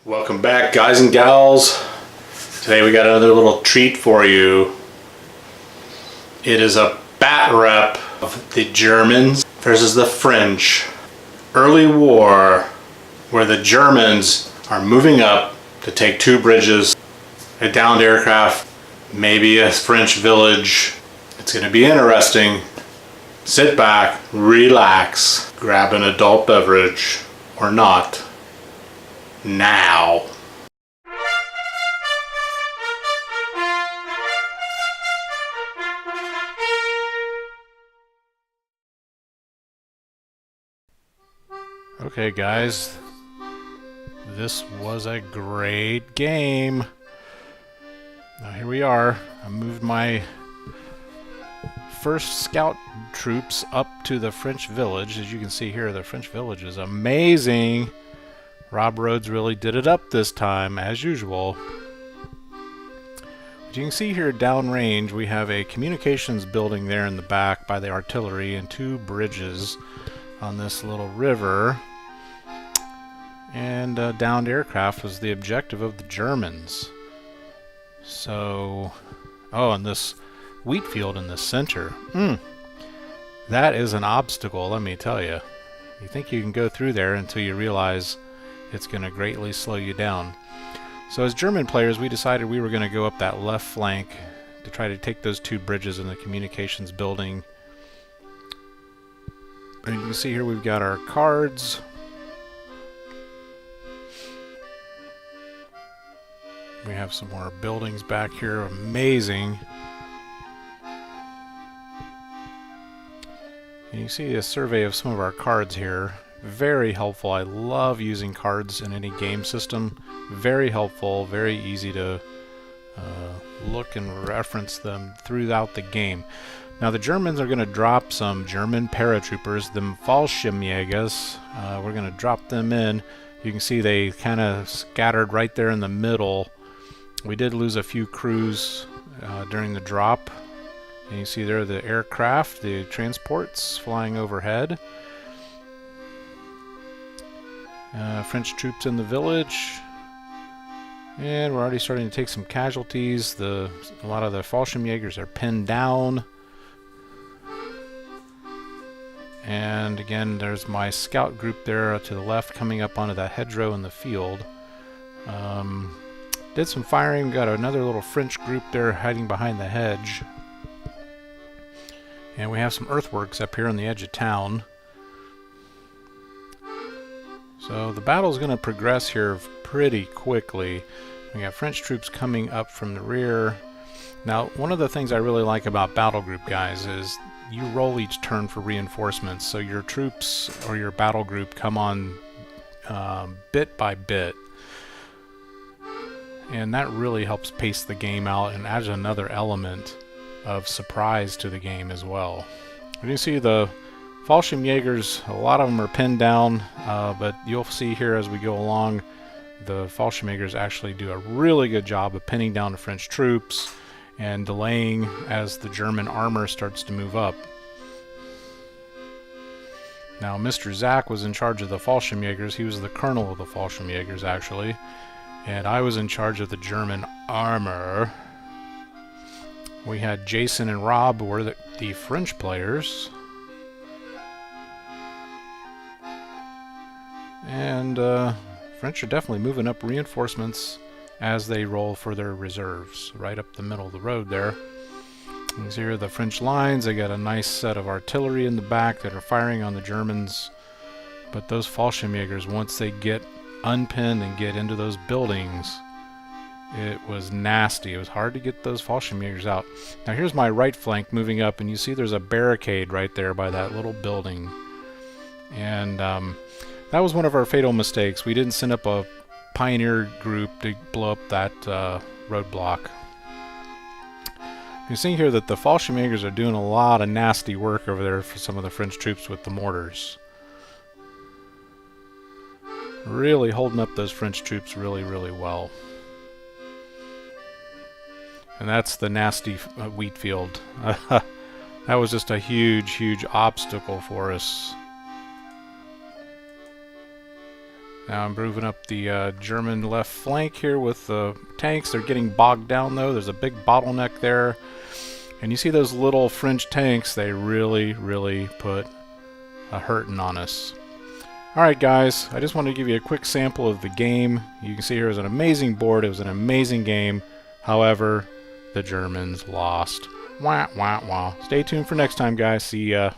Welcome back, guys and gals. Today we got another little treat for you. It is a bat rep of the Germans versus the French. Early war, where the Germans are moving up to take two bridges, a downed aircraft, maybe a French village. It's going to be interesting. Sit back, relax, grab an adult beverage, or not. Now. Okay guys, this was a great game. Now here we are. I moved my first scout troops up to the French village. As you can see here, the French village is amazing. Rob Rhodes really did it up this time, as usual. As you can see here downrange, we have a communications building there in the back by the artillery and two bridges on this little river. And downed aircraft was the objective of the Germans. So, oh, and this wheat field in the center. That is an obstacle, let me tell you. You think you can go through there until you realize it's going to greatly slow you down. So as German players, we decided we were going to go up that left flank to try to take those two bridges in the communications building. And you can see here we've got our cards. We have some more buildings back here. Amazing. And you see a survey of some of our cards here. Very helpful. I love using cards in any game system. Very helpful, very easy to look and reference them throughout the game. Now the Germans are going to drop some German paratroopers, the Fallschirmjägers. We're going to drop them in. You can see they kind of scattered right there in the middle. We did lose a few crews during the drop. And you see there the aircraft, the transports flying overhead. French troops in the village, and we're already starting to take some casualties. A lot of the Fallschirmjägers are pinned down, and again there's my scout group there to the left coming up onto that hedgerow in the field. Did some firing, got another little French group there hiding behind the hedge, and we have some earthworks up here on the edge of town. So the battle is going to progress here pretty quickly. We got French troops coming up from the rear. Now, one of the things I really like about Battlegroup, guys, is you roll each turn for reinforcements. So your troops or your battle group come on bit by bit. And that really helps pace the game out and adds another element of surprise to the game as well. You can see the Fallschirmjägers, a lot of them are pinned down, but you'll see here as we go along, the Fallschirmjägers actually do a really good job of pinning down the French troops and delaying as the German armor starts to move up. Now, Mr. Zach was in charge of the Fallschirmjägers. He was the colonel of the Fallschirmjägers, actually, and I was in charge of the German armor. We had Jason and Rob were the French players. And French are definitely moving up reinforcements as they roll for their reserves, right up the middle of the road there. And here are the French lines. They got a nice set of artillery in the back that are firing on the Germans. But those Fallschirmjägers, once they get unpinned and get into those buildings, it was nasty. It was hard to get those Fallschirmjägers out. Now here's my right flank moving up, and you see there's a barricade right there by that little building. And that was one of our fatal mistakes. We didn't send up a pioneer group to blow up that roadblock. You see here that the Fallschirmjägers are doing a lot of nasty work over there for some of the French troops with the mortars. Really holding up those French troops really, really well. And that's the nasty wheat field. That was just a huge, huge obstacle for us. Now I'm moving up the German left flank here with the tanks. They're getting bogged down though. There's a big bottleneck there. And you see those little French tanks, they really, really put a hurting on us. Alright guys, I just wanted to give you a quick sample of the game. You can see here it was an amazing board. It was an amazing game. However, the Germans lost. Wah, wah, wah. Stay tuned for next time, guys. See ya.